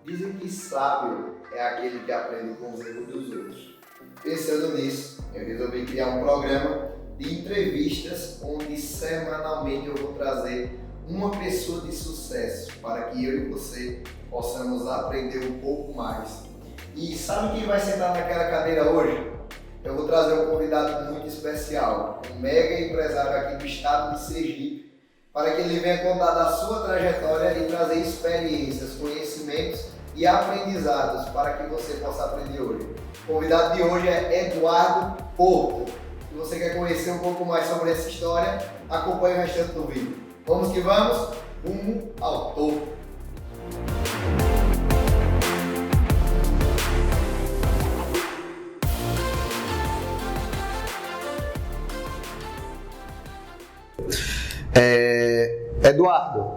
Dizem que sábio é aquele que aprende com os erros dos outros. Pensando nisso, eu resolvi criar um programa de entrevistas onde semanalmente eu vou trazer uma pessoa de sucesso para que eu e você possamos aprender um pouco mais. E sabe quem vai sentar naquela cadeira hoje? Eu vou trazer um convidado muito especial, um mega empresário aqui do estado de Sergipe, para que ele venha contar da sua trajetória e trazer experiências, conhecimentos e aprendizados para que você possa aprender hoje. O convidado de hoje é Eduardo Porto. Se você quer conhecer um pouco mais sobre essa história, acompanhe o restante do vídeo. Vamos que vamos, rumo ao topo. Eduardo,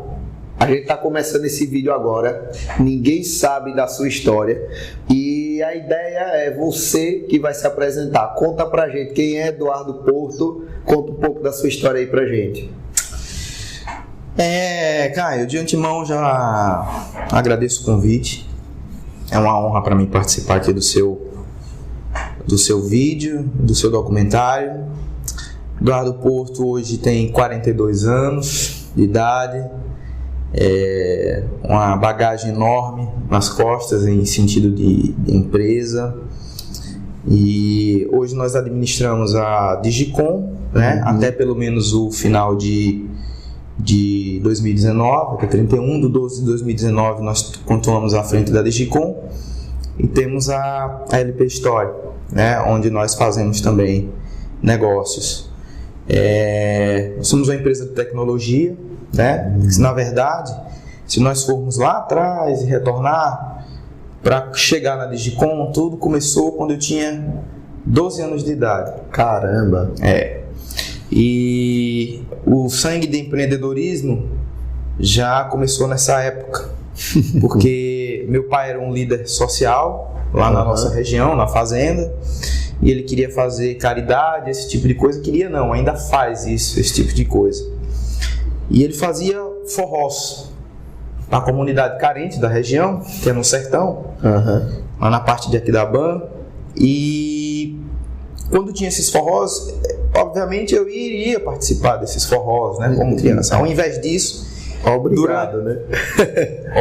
a gente está começando esse vídeo agora, ninguém sabe da sua história e a ideia é você que vai se apresentar. Conta pra gente quem é Eduardo Porto, conta um pouco da sua história aí pra gente. Caio, de antemão já agradeço o convite, é uma honra para mim participar aqui do seu vídeo, do seu documentário. Eduardo Porto hoje tem 42 anos de idade, uma bagagem enorme nas costas em sentido de empresa, e hoje nós administramos a Digicom, né? Até pelo menos o final de 2019, até 31/12 de 2019 nós continuamos à frente da Digicom, e temos a LP Story, né? Onde nós fazemos também negócios. Somos uma empresa de tecnologia, né? Na verdade, se nós formos lá atrás e retornar para chegar na Digicom, tudo começou quando eu tinha 12 anos de idade. Caramba! E o sangue de empreendedorismo já começou nessa época, porque meu pai era um líder social lá na nossa região, na fazenda, e ele queria fazer caridade, esse tipo de coisa. Queria não, ainda faz isso, esse tipo de coisa. E ele fazia forrós na comunidade carente da região, que é no sertão, lá na parte de Aquidauã. E quando tinha esses forrós, obviamente eu iria participar desses forrós, né, como criança. Ao invés disso, Obrigado, né?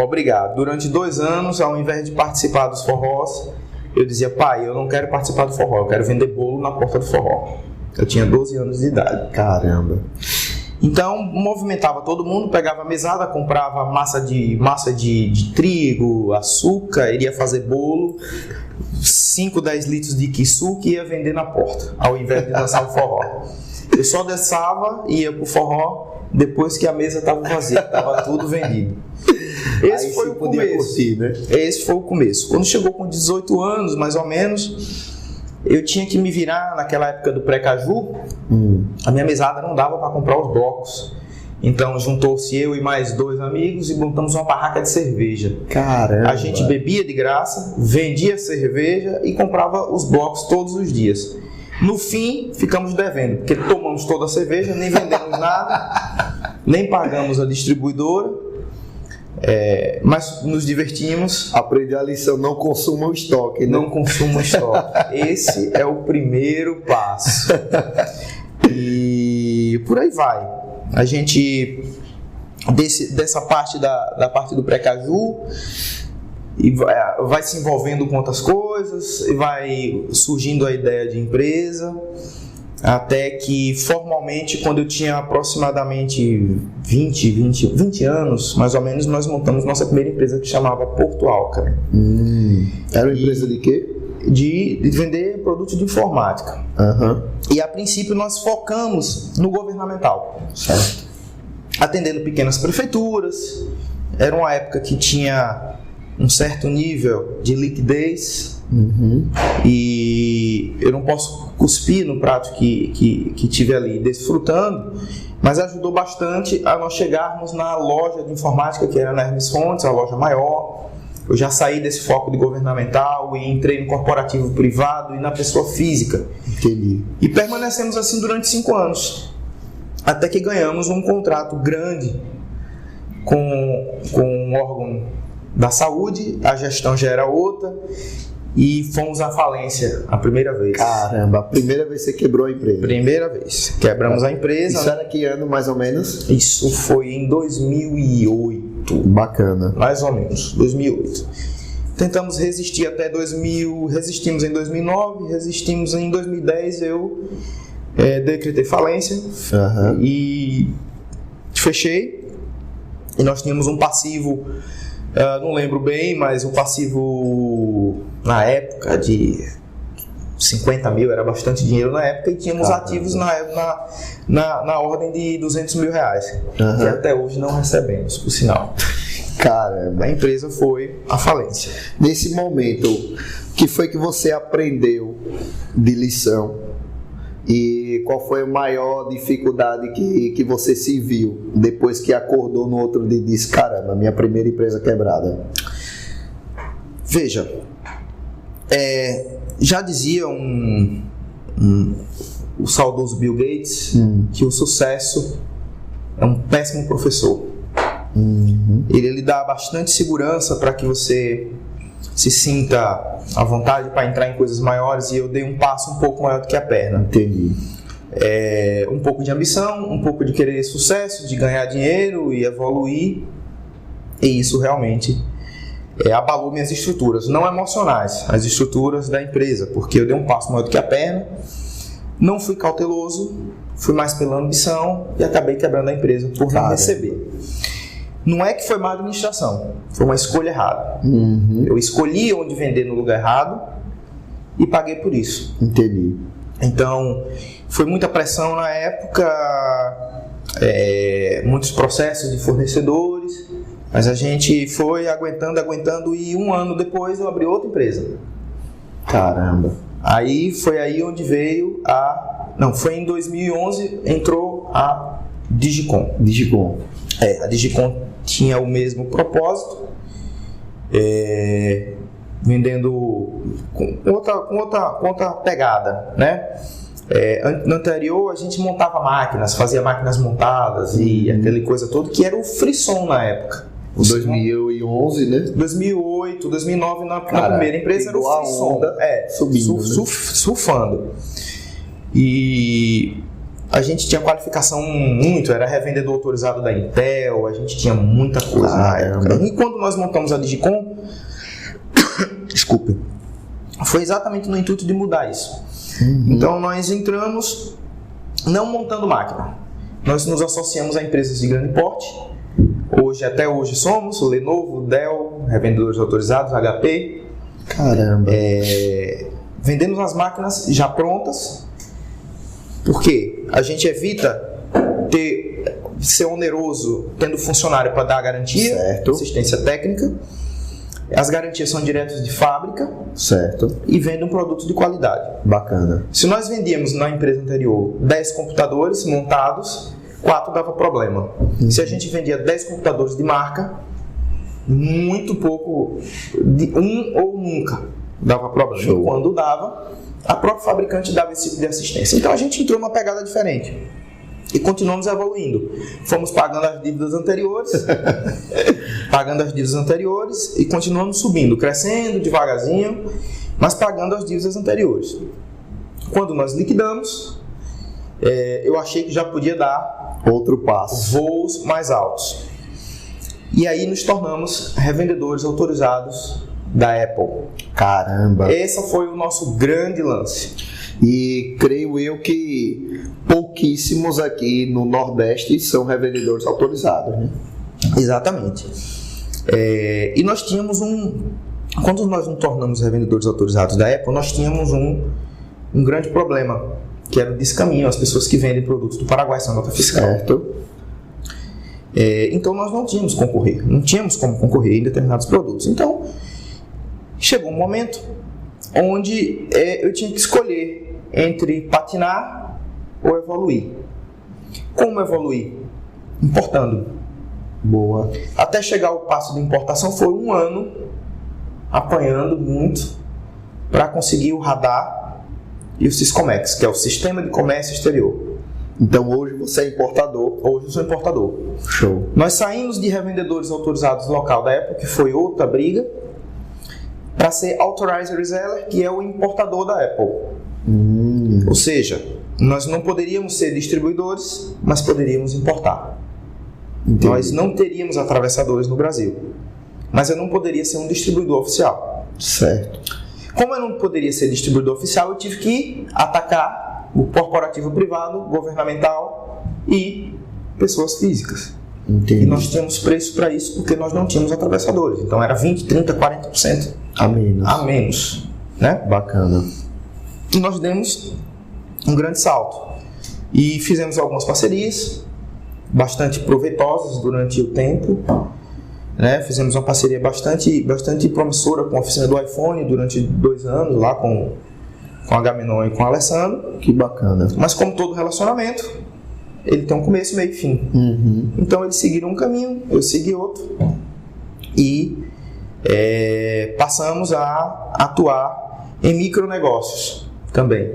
Obrigado. Durante 2 anos, ao invés de participar dos forrós, eu dizia: pai, eu não quero participar do forró, eu quero vender bolo na porta do forró. Eu tinha 12 anos de idade. Caramba! Então, movimentava todo mundo, pegava a mesada, comprava massa de trigo, açúcar, iria fazer bolo, 5, 10 litros de quiçuque e ia vender na porta, ao invés de dançar o forró. Eu só dançava e ia pro forró depois que a mesa estava vazia, estava tudo vendido. Esse foi o começo. Curtir, né? Esse foi o começo. Quando chegou com 18 anos, mais ou menos, eu tinha que me virar naquela época do pré-caju. A minha mesada não dava para comprar os blocos. Então juntou-se eu e mais 2 amigos e montamos uma barraca de cerveja. Caramba! A gente bebia de graça, vendia cerveja e comprava os blocos todos os dias. No fim, ficamos devendo, porque tomamos toda a cerveja, nem vendemos nada, nem pagamos a distribuidora, mas nos divertimos. Aprendi a lição: não consuma o estoque, né? Não consuma o estoque. Esse é o primeiro passo. E por aí vai. A gente, dessa parte da parte do pré-caju, e vai se envolvendo com outras coisas, e vai surgindo a ideia de empresa, até que formalmente, quando eu tinha aproximadamente 20 anos, mais ou menos, nós montamos nossa primeira empresa, que chamava Porto Alca. Era uma empresa de quê? De vender produtos de informática. E a princípio nós focamos no governamental, certo? Atendendo pequenas prefeituras. Era uma época que tinha um certo nível de liquidez, e eu não posso cuspir no prato que tive ali desfrutando, mas ajudou bastante a nós chegarmos na loja de informática, que era na Hermes Fontes, a loja maior. Eu já saí desse foco de governamental e entrei no corporativo privado e na pessoa física. Entendi. E permanecemos assim durante 5 anos, até que ganhamos um contrato grande com um órgão da saúde, a gestão já era outra e fomos à falência a primeira vez. Caramba, a primeira vez que você quebrou a empresa? Primeira vez. Quebramos a empresa. Isso era que ano, mais ou menos? Isso foi em 2008. Bacana. Mais ou menos, 2008. Tentamos resistir até 2000, resistimos em 2009, resistimos em 2010, eu decretei falência e fechei. E nós tínhamos um passivo, não lembro bem, mas um passivo na época de 50 mil, era bastante dinheiro na época, e tínhamos ativos na ordem de 200 mil reais, que até hoje não recebemos, por sinal. Caramba. A empresa foi à falência. Nesse momento, o que foi que você aprendeu de lição? E qual foi a maior dificuldade que você se viu depois que acordou no outro dia e disse: caramba, minha primeira empresa quebrada? Veja, já dizia o saudoso Bill Gates que o sucesso é um péssimo professor. Ele lhe dá bastante segurança para que você se sinta à vontade para entrar em coisas maiores, e eu dei um passo um pouco maior do que a perna. Entendi. Um pouco de ambição, um pouco de querer sucesso, de ganhar dinheiro e evoluir, e isso realmente abalou minhas estruturas, não emocionais, as estruturas da empresa, porque eu dei um passo maior do que a perna, não fui cauteloso, fui mais pela ambição e acabei quebrando a empresa por não receber. Não é que foi má administração, foi uma escolha errada. Eu escolhi onde vender no lugar errado e paguei por isso. Entendi. Então, foi muita pressão na época, muitos processos de fornecedores, mas a gente foi aguentando, e um ano depois eu abri outra empresa. Caramba. Foi aí onde veio foi em 2011, entrou a Digicom. A Digicom tinha o mesmo propósito, vendendo com outra pegada, né? No anterior a gente montava máquinas, fazia máquinas montadas e aquela coisa toda, que era o frisson na época. 2011, né? 2008, 2009, na primeira empresa era o frisson, subindo, surfando. E a gente tinha qualificação era revendedor autorizado da Intel, a gente tinha muita coisa na época. E quando nós montamos a Digicom, desculpe, foi exatamente no intuito de mudar isso. Então nós entramos não montando máquina, nós nos associamos a empresas de grande porte. Até hoje somos Lenovo, Dell, revendedores autorizados, HP. Caramba. Vendemos as máquinas já prontas. Porque a gente evita ser oneroso tendo funcionário para dar garantia, certo, assistência técnica. As garantias são diretas de fábrica, certo, e vende um produto de qualidade. Bacana. Se nós vendíamos na empresa anterior 10 computadores montados, 4 dava problema. Se a gente vendia 10 computadores de marca, muito pouco, ou nunca dava problema. Show. E quando dava, a própria fabricante dava esse tipo de assistência. Então a gente entrou numa pegada diferente e continuamos evoluindo. Fomos pagando as dívidas anteriores, e continuamos subindo, crescendo devagarzinho, mas pagando as dívidas anteriores. Quando nós liquidamos, eu achei que já podia dar outro passo, voos mais altos. E aí nos tornamos revendedores autorizados da Apple. Caramba! Esse foi o nosso grande lance. E creio eu que pouquíssimos aqui no Nordeste são revendedores autorizados, né? Exatamente. E nós tínhamos quando nós nos tornamos revendedores autorizados da Apple, nós tínhamos um grande problema, que era o descaminho, as pessoas que vendem produtos do Paraguai sem nota fiscal. Certo. Então nós não tínhamos como concorrer em determinados produtos. Então chegou um momento onde eu tinha que escolher entre patinar ou evoluir. Como evoluir? Importando. Boa. Até chegar ao passo de importação foi um ano apanhando muito para conseguir o radar e o Siscomex, que é o Sistema de Comércio Exterior. Então hoje você é importador. Hoje eu sou importador. Show. Nós saímos de revendedores autorizados local da Apple, que foi outra briga, para ser Authorized Reseller, que é o importador da Apple. Ou seja, nós não poderíamos ser distribuidores, mas poderíamos importar. Entendi. Nós não teríamos atravessadores no Brasil, mas eu não poderia ser um distribuidor oficial. Certo. Como eu não poderia ser distribuidor oficial, eu tive que atacar o corporativo privado, governamental e pessoas físicas. Entendi. E nós tínhamos preço para isso porque nós não tínhamos atravessadores. Então era 20, 30, 40% A menos. a menos, né? Bacana. E nós demos um grande salto. E fizemos algumas parcerias bastante proveitosas durante o tempo, né? Fizemos uma parceria bastante promissora com a oficina do iPhone durante 2 anos, lá com a Gamenon e com o Alessandro. Que bacana. Mas como todo relacionamento, ele tem um começo, meio e fim. Então eles seguiram um caminho, eu segui outro. E passamos a atuar em micronegócios também.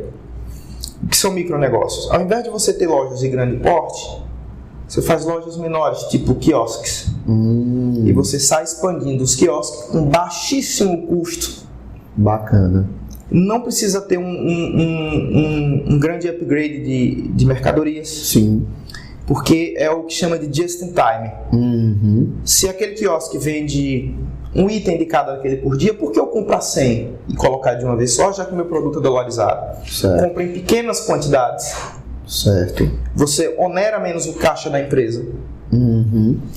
O que são micronegócios? Ao invés de você ter lojas de grande porte, você faz lojas menores, tipo quiosques. E você sai expandindo os quiosques com baixíssimo custo. Bacana. Não precisa ter um grande upgrade de mercadorias. Sim. Porque é o que chama de just in time. Se aquele quiosque vende um item de cada daquele por dia, por que eu comprar 100 e colocar de uma vez só, já que o meu produto é dolarizado? Certo. Compra em pequenas quantidades. Certo. Você onera menos o caixa da empresa.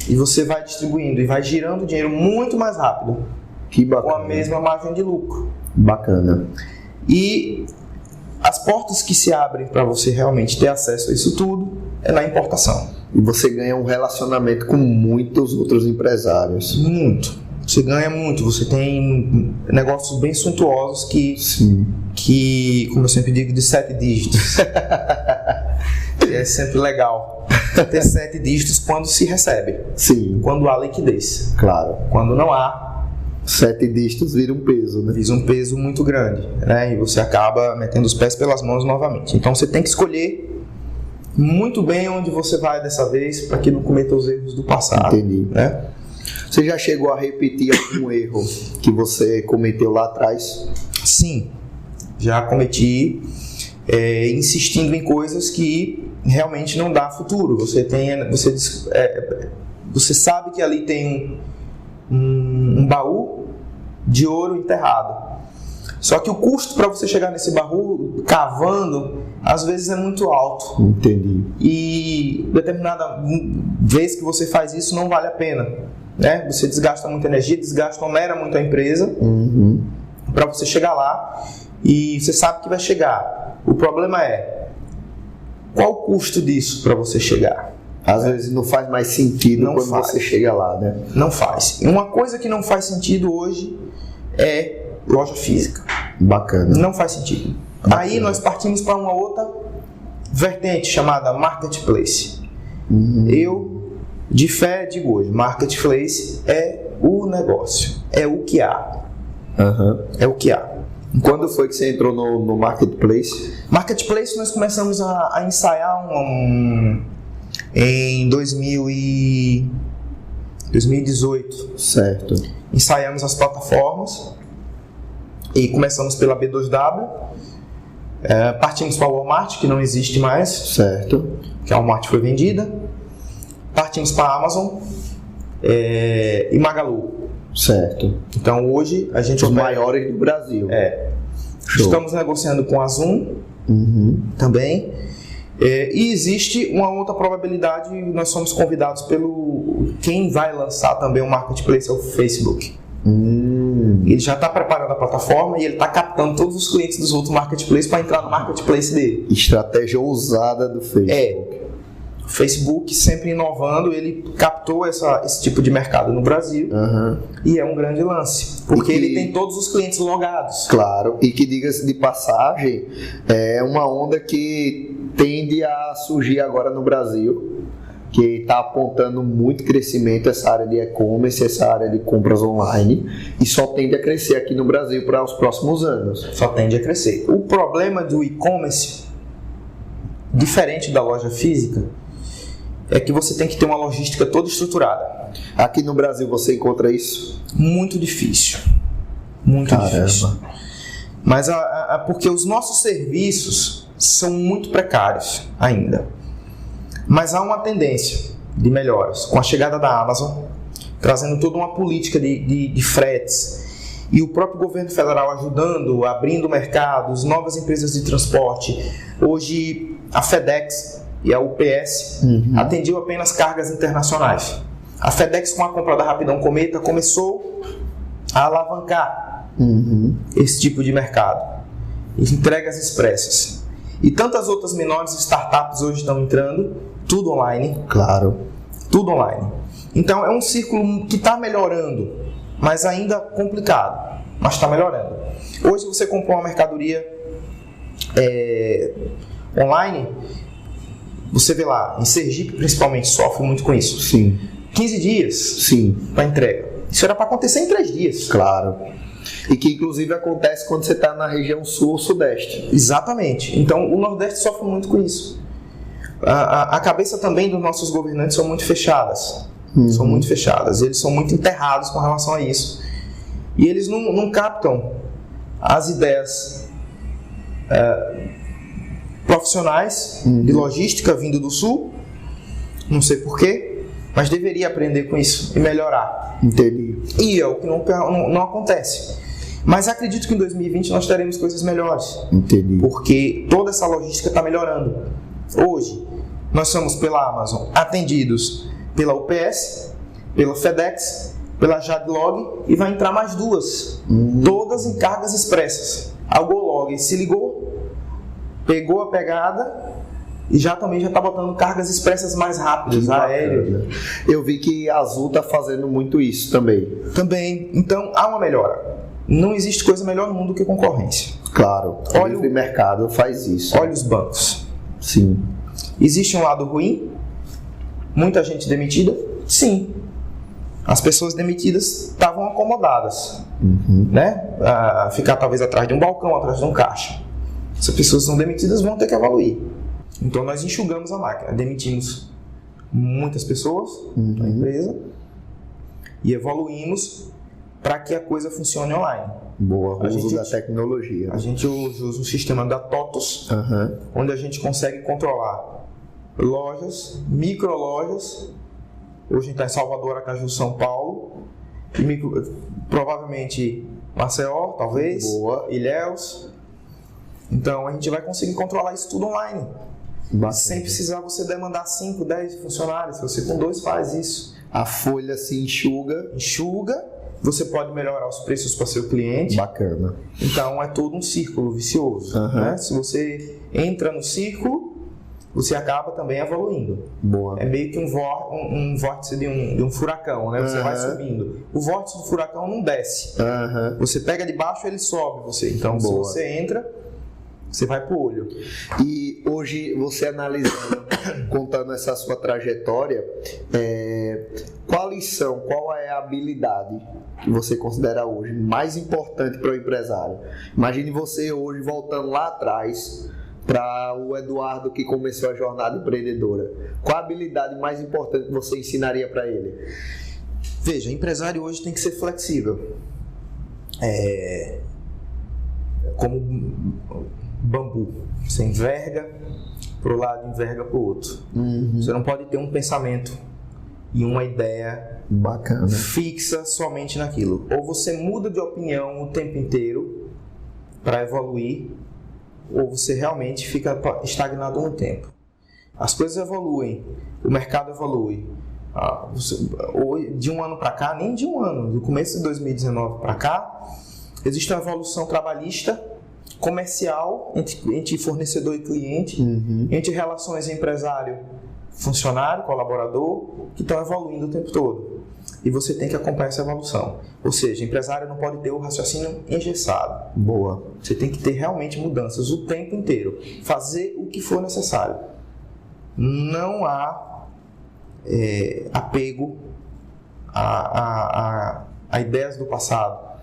E você vai distribuindo e vai girando o dinheiro muito mais rápido. Que Com bacana. a mesma margem de lucro. Bacana. E as portas que se abrem para você realmente ter acesso a isso tudo é na importação. E você ganha um relacionamento com muitos outros empresários. Muito. Você ganha muito. Você tem negócios bem suntuosos que, como eu sempre digo, de 7 dígitos. É sempre legal ter 7 dígitos quando se recebe. Sim. Quando há liquidez. Claro. Quando não há, 7 dígitos vira um peso, né? visa um peso muito grande, né? E você acaba metendo os pés pelas mãos novamente. Então você tem que escolher muito bem onde você vai dessa vez para que não cometa os erros do passado. Entendi. Né? Você já chegou a repetir algum erro que você cometeu lá atrás? Sim, já cometi, insistindo em coisas que realmente não dá futuro. Você sabe que ali tem um baú de ouro enterrado. Só que o custo para você chegar nesse baú cavando, às vezes é muito alto. Entendi. E determinada vez que você faz isso não vale a pena, né? Você desgasta muita energia, onera muito a empresa para você chegar lá e você sabe que vai chegar. O problema é qual o custo disso para você chegar? Às vezes não faz mais sentido Não quando faz. você chega lá, né? Não faz. E uma coisa que não faz sentido hoje é loja física. Bacana. Não faz sentido. Aí nós partimos para uma outra vertente chamada Marketplace. Eu, de fé, digo hoje, Marketplace é o negócio, é o que há. É o que há. Quando foi que você entrou no Marketplace? Marketplace nós começamos a ensaiar em 2018. Certo. Ensaiamos as plataformas e começamos pela B2W. Partimos para o Walmart, que não existe mais, Certo. que a Walmart foi vendida. Partimos para a Amazon e Magalu. Certo. Então hoje a gente Os opera- maiores do Brasil. Show. Estamos negociando com a Zoom também. E existe uma outra probabilidade, nós somos convidados quem vai lançar também o Marketplace é o Facebook. Ele já está preparando a plataforma e ele está captando todos os clientes dos outros Marketplaces para entrar no Marketplace dele. Estratégia ousada do Facebook. O Facebook sempre inovando, ele captou esse tipo de mercado no Brasil e é um grande lance, porque ele tem todos os clientes logados. Claro, e que diga-se de passagem, é uma onda que tende a surgir agora no Brasil, que está apontando muito crescimento essa área de e-commerce, essa área de compras online, e só tende a crescer aqui no Brasil para os próximos anos. Só tende a crescer. O problema do e-commerce diferente da loja física é que você tem que ter uma logística toda estruturada. Aqui no Brasil você encontra isso? Muito difícil. Muito difícil. Mas porque os nossos serviços são muito precários ainda. Mas há uma tendência de melhoras. Com a chegada da Amazon, trazendo toda uma política de fretes, e o próprio governo federal ajudando, abrindo mercados, novas empresas de transporte. Hoje, a FedEx e a UPS atendiam apenas cargas internacionais. A FedEx, com a compra da Rapidão Cometa, começou a alavancar esse tipo de mercado, entregas expressas. E tantas outras menores startups hoje estão entrando, tudo online. Claro. Tudo online. Então é um círculo que está melhorando, mas ainda complicado, mas está melhorando. Hoje você comprou uma mercadoria online, você vê lá, em Sergipe principalmente, sofre muito com isso. Sim. 15 dias para entrega. Isso era para acontecer em 3 dias. Claro. E que inclusive acontece quando você está na região sul ou sudeste. Exatamente. Então o Nordeste sofre muito com isso. A cabeça também dos nossos governantes são muito fechadas. São muito fechadas. Eles são muito enterrados com relação a isso. E eles não captam as ideias profissionais de logística vindo do sul. Não sei porquê, mas deveria aprender com isso e melhorar. Entendi. E é o que não acontece. Mas acredito que em 2020 nós teremos coisas melhores. Entendi. Porque toda essa logística está melhorando. Hoje, nós somos pela Amazon atendidos pela UPS, pela FedEx, pela Jadlog, e vai entrar mais 2. Todas em cargas expressas. A GoLog se ligou, pegou a pegada e também já está botando cargas expressas mais rápidas, aéreas. Eu vi que a Azul está fazendo muito isso também. Também. Então, há uma melhora. Não existe coisa melhor no mundo do que concorrência. Claro. O livre mercado faz isso. Olha os bancos. Sim. Existe um lado ruim? Muita gente demitida? Sim. As pessoas demitidas estavam acomodadas, né? Ficar talvez atrás de um balcão, atrás de um caixa. Essas pessoas são demitidas, vão ter que evoluir. Então nós enxugamos a máquina, demitimos muitas pessoas na empresa e evoluímos para que a coisa funcione online. Boa, o uso da tecnologia. A gente usa um sistema da TOTOS, onde a gente consegue controlar lojas, microlojas. Hoje a gente está em Salvador, Aracaju, São Paulo, e provavelmente Maceió, talvez, Ilhéus. Então a gente vai conseguir controlar isso tudo online. Sem precisar você demandar 5, 10 funcionários. Você com 2 faz isso. A folha se enxuga. Você pode melhorar os preços para seu cliente. Bacana. Então é todo um círculo vicioso. Né? Se você entra no círculo, você acaba também evoluindo. Boa. É meio que um vórtice de um furacão, né? Você vai subindo. O vórtice do furacão não desce. Você pega de baixo, ele sobe você. Então, se você entra, você vai pro olho. E hoje, você analisando, contando essa sua trajetória, qual é a habilidade que você considera hoje mais importante para o empresário? Imagine você hoje voltando lá atrás para o Eduardo que começou a jornada empreendedora. Qual a habilidade mais importante que você ensinaria para ele? Veja, empresário hoje tem que ser flexível. Como bambu. Você enverga para o lado e enverga para o outro. Você não pode ter um pensamento e uma ideia bacana fixa somente naquilo. Ou você muda de opinião o tempo inteiro para evoluir, ou você realmente fica estagnado no tempo. As coisas evoluem, o mercado evolui. De um ano para cá, nem de um ano, do começo de 2019 para cá, existe uma evolução trabalhista, comercial, entre fornecedor e cliente, entre relações empresário-funcionário, colaborador, que estão evoluindo o tempo todo. E você tem que acompanhar essa evolução. Ou seja, o empresário não pode ter o raciocínio engessado. Boa. Você tem que ter realmente mudanças o tempo inteiro. Fazer o que for necessário. Não há apego a ideias do passado.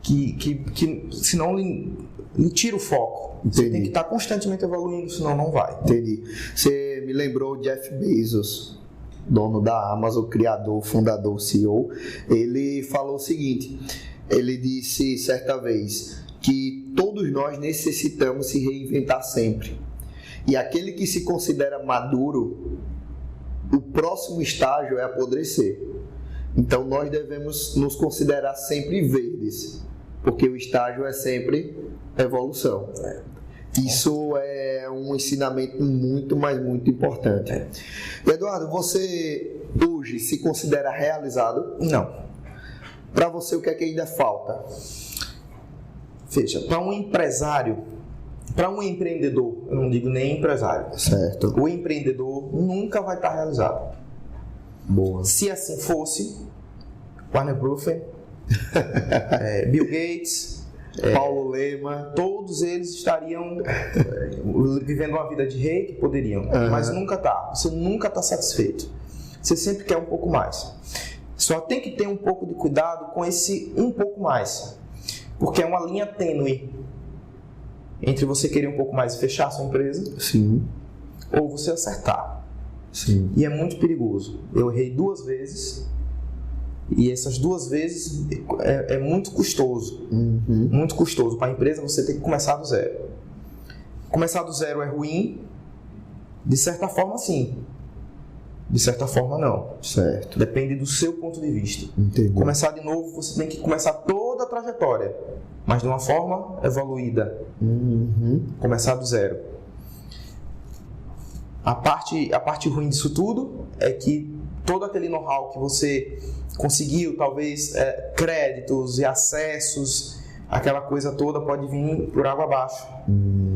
Que senão lhe tira o foco. Você tem que estar constantemente evoluindo, senão não vai. Entendi. Você me lembrou o Jeff Bezos, dono da Amazon, criador, fundador, CEO. Ele falou o seguinte, ele disse certa vez que todos nós necessitamos se reinventar sempre. E aquele que se considera maduro, o próximo estágio é apodrecer. Então nós devemos nos considerar sempre verdes, porque o estágio é sempre evolução. Isso é um ensinamento muito, mas muito importante. Eduardo, você hoje se considera realizado? Não. Para você, o que é que ainda falta? Veja, para um empresário, para um empreendedor, eu não digo nem empresário, Certo. o empreendedor nunca vai estar realizado. Boa. Se assim fosse, Warren Buffett, Bill Gates, Paulo Lema, todos eles estariam vivendo uma vida de rei, que poderiam, mas nunca tá. Você nunca está satisfeito. Você sempre quer um pouco mais. Só tem que ter um pouco de cuidado com esse um pouco mais, porque é uma linha tênue entre você querer um pouco mais e fechar a sua empresa, sim, ou você acertar. sim, E é muito perigoso. Eu errei 2 vezes. E essas 2 vezes é muito custoso. Muito custoso. Para a empresa você tem que começar do zero. Começar do zero é ruim? De certa forma, sim. De certa forma, não. certo, Depende do seu ponto de vista. entendi. Começar de novo, você tem que começar toda a trajetória, mas de uma forma evoluída. Começar do zero. A parte ruim disso tudo é que todo aquele know-how que você conseguiu, talvez créditos e acessos, aquela coisa toda pode vir por água abaixo.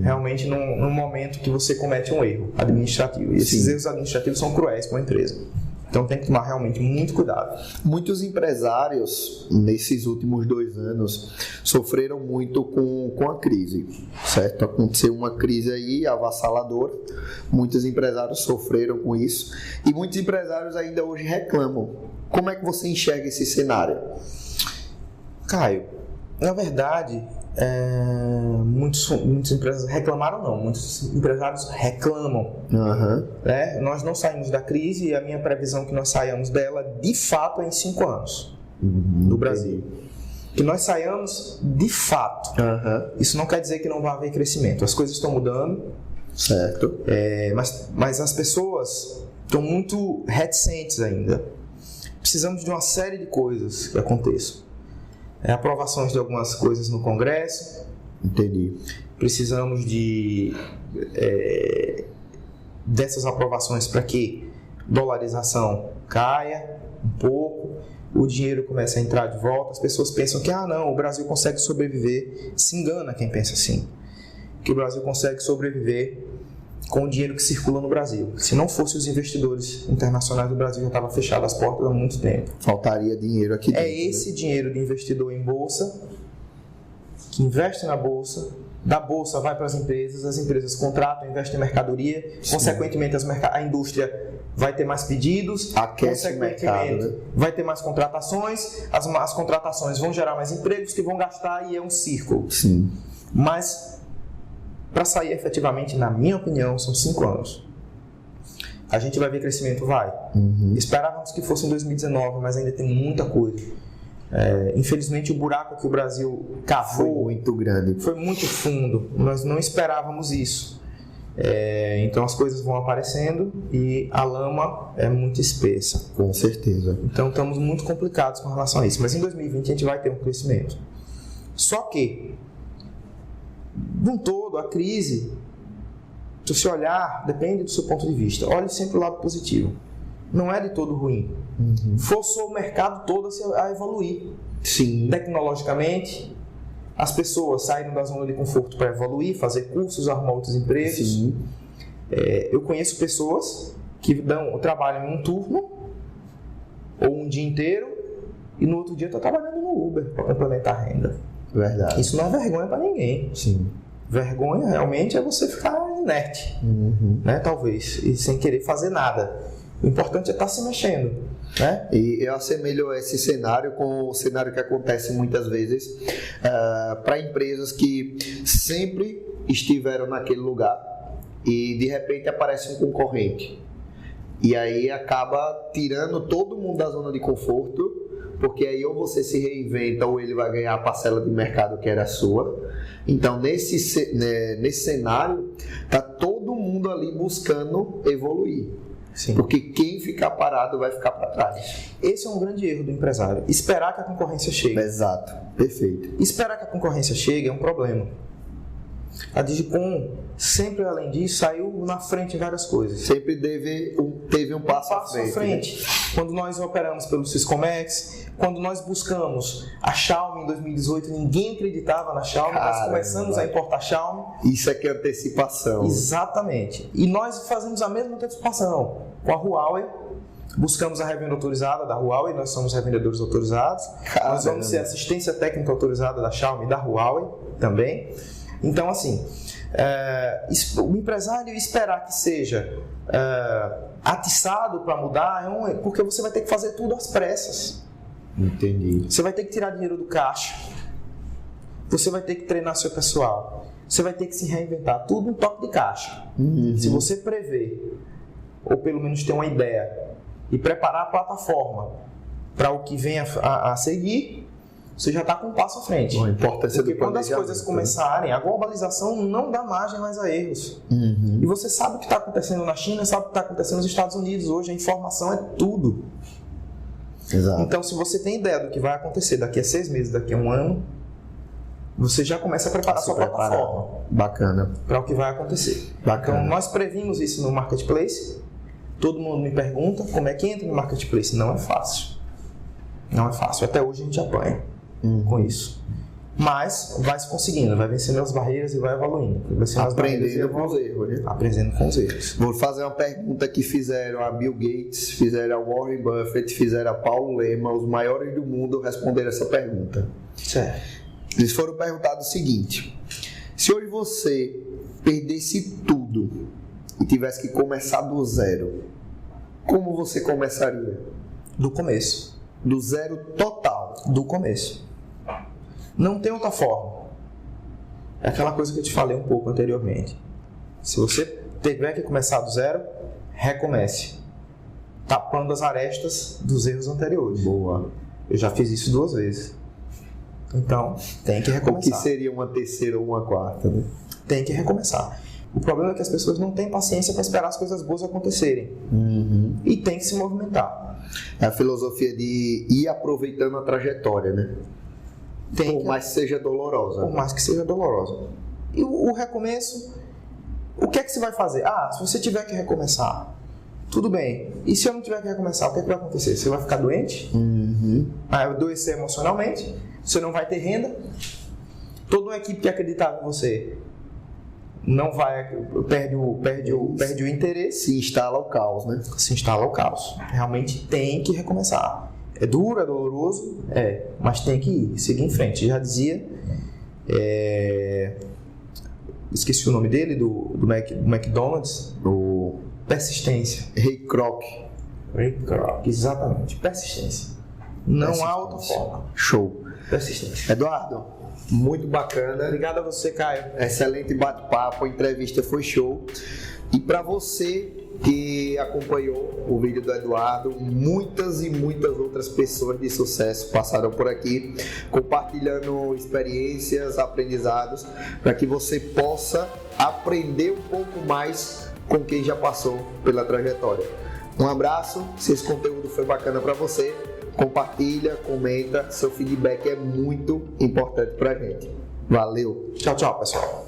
Realmente num momento que você comete um erro administrativo. E esses erros administrativos são cruéis para uma empresa. Então tem que tomar realmente muito cuidado. Muitos empresários, nesses últimos 2 anos, sofreram muito com a crise, certo? Aconteceu uma crise aí avassaladora, muitos empresários sofreram com isso e muitos empresários ainda hoje reclamam. Como é que você enxerga esse cenário? Caio, na verdade, muitos empresários reclamaram não, muitos empresários reclamam. Nós não saímos da crise e a minha previsão é que nós saiamos dela de fato é em 5 anos no Brasil. Que nós saiamos de fato. Isso não quer dizer que não vai haver crescimento, as coisas estão mudando, certo, mas as pessoas estão muito reticentes ainda. Precisamos de uma série de coisas que aconteçam. Aprovações de algumas coisas no Congresso. Entendi. Precisamos dessas aprovações para que a dolarização caia um pouco, o dinheiro comece a entrar de volta. As pessoas pensam que não, o Brasil consegue sobreviver. Se engana quem pensa assim. Que o Brasil consegue sobreviver com o dinheiro que circula no Brasil. Se não fosse os investidores internacionais, o Brasil já estava fechado as portas há muito tempo. Faltaria dinheiro aqui dentro. É esse dinheiro de investidor em bolsa, que investe na bolsa, da bolsa vai para as empresas contratam, investem em mercadoria, consequentemente a indústria vai ter mais pedidos, aquece o mercado, né? Vai ter mais contratações, as contratações vão gerar mais empregos que vão gastar e é um círculo. Sim. Mas para sair efetivamente, na minha opinião, são 5 anos. A gente vai ver crescimento? Vai. Esperávamos que fosse em 2019, mas ainda tem muita coisa. Infelizmente, o buraco que o Brasil cavou foi muito grande. Foi muito fundo. Nós não esperávamos isso. Então, as coisas vão aparecendo e a lama é muito espessa. Com certeza. Então, estamos muito complicados com relação a isso. Mas em 2020, a gente vai ter um crescimento. Só que, de um todo, a crise, se você olhar, depende do seu ponto de vista. Olhe sempre o lado positivo. Não é de todo ruim. Forçou o mercado todo a evoluir. Sim. Tecnologicamente, as pessoas saíram da zona de conforto para evoluir, fazer cursos, arrumar outros empregos. Sim. Eu conheço pessoas que trabalham em um turno ou um dia inteiro e no outro dia estão trabalhando no Uber para complementar a renda. Verdade. Isso não é vergonha para ninguém. Sim. Vergonha realmente é você ficar inerte, né? Talvez, e sem querer fazer nada. O importante é estar se mexendo. né? E eu assemelho esse cenário com o cenário que acontece muitas vezes para empresas que sempre estiveram naquele lugar e de repente aparece um concorrente. E aí acaba tirando todo mundo da zona de conforto, porque aí ou você se reinventa ou ele vai ganhar a parcela de mercado que era sua. Então nesse cenário tá todo mundo ali buscando evoluir. Sim. Porque quem ficar parado vai ficar para trás. Esse é um grande erro do empresário. Esperar que a concorrência chegue. Exato, perfeito. Esperar que a concorrência chegue é um problema. A Digicom, sempre além disso, saiu na frente em várias coisas. Sempre teve um passo à frente. Né? Quando nós operamos pelo Syscomex, quando nós buscamos a Xiaomi em 2018, ninguém acreditava na Xiaomi, nós começamos a importar Xiaomi. Isso é que é antecipação. Exatamente. E nós fazemos a mesma antecipação com a Huawei. Buscamos a revenda autorizada da Huawei, nós somos revendedores autorizados. Nós vamos ser assistência técnica autorizada da Xiaomi e da Huawei também. Então, assim, o empresário esperar que seja atiçado para mudar, porque você vai ter que fazer tudo às pressas. Entendi. Você vai ter que tirar dinheiro do caixa, você vai ter que treinar seu pessoal, você vai ter que se reinventar, tudo no toque de caixa. Se você prever, ou pelo menos ter uma ideia, e preparar a plataforma para o que vem a seguir, você já está com um passo à frente. A importância porque do quando as coisas começarem, a globalização não dá margem mais a erros. E você sabe o que está acontecendo na China, sabe o que está acontecendo nos Estados Unidos hoje. A informação é tudo. Exato. Então, se você tem ideia do que vai acontecer daqui a 6 meses, daqui a 1 ano, você já começa a preparar sua plataforma. Bacana. Para o que vai acontecer. Bacana. Então, nós previmos isso no Marketplace. Todo mundo me pergunta como é que entra no Marketplace. Não é fácil. Não é fácil. Até hoje a gente apanha com isso. Mas vai se conseguindo, vai vencendo as barreiras e vai evoluindo. Aprendendo com os erros, né? Aprendendo com os erros. Vou fazer uma pergunta que fizeram a Bill Gates, fizeram a Warren Buffett, fizeram a Paulo Lema, os maiores do mundo responderam essa pergunta. Certo. Eles foram perguntados o seguinte: se hoje você perdesse tudo e tivesse que começar do zero, como você começaria? Do começo. Do zero total. Do começo. Não tem outra forma. É aquela coisa que eu te falei um pouco anteriormente. Se você tiver que começar do zero, recomece. Tapando as arestas dos erros anteriores. Boa. Eu já fiz isso 2 vezes. Então, tem que recomeçar. O que seria uma terceira ou uma quarta, né? Tem que recomeçar. O problema é que as pessoas não têm paciência para esperar as coisas boas acontecerem. E tem que se movimentar. É a filosofia de ir aproveitando a trajetória, né? Por mais que seja dolorosa. Por mais que seja dolorosa. E o recomeço, o que é que você vai fazer? Se você tiver que recomeçar, tudo bem. E se eu não tiver que recomeçar, o que é que vai acontecer? Você vai ficar doente? Vai adoecer emocionalmente? Você não vai ter renda? Toda uma equipe que acreditava em você não vai, perde o interesse. Se instala o caos, né? Se instala o caos. Realmente tem que recomeçar. É duro, é doloroso, mas tem que ir, seguir em frente. Já dizia, esqueci o nome dele, do McDonald's, O persistência. Ray Kroc. Exatamente, persistência. Não há outra forma. Show. Persistência. Eduardo, muito bacana. Obrigado a você, Caio. Excelente bate-papo, a entrevista foi show. E para você que acompanhou o vídeo do Eduardo, muitas e muitas outras pessoas de sucesso passaram por aqui, compartilhando experiências, aprendizados, para que você possa aprender um pouco mais com quem já passou pela trajetória. Um abraço, se esse conteúdo foi bacana para você, compartilha, comenta, seu feedback é muito importante para a gente. Valeu! Tchau, tchau, pessoal.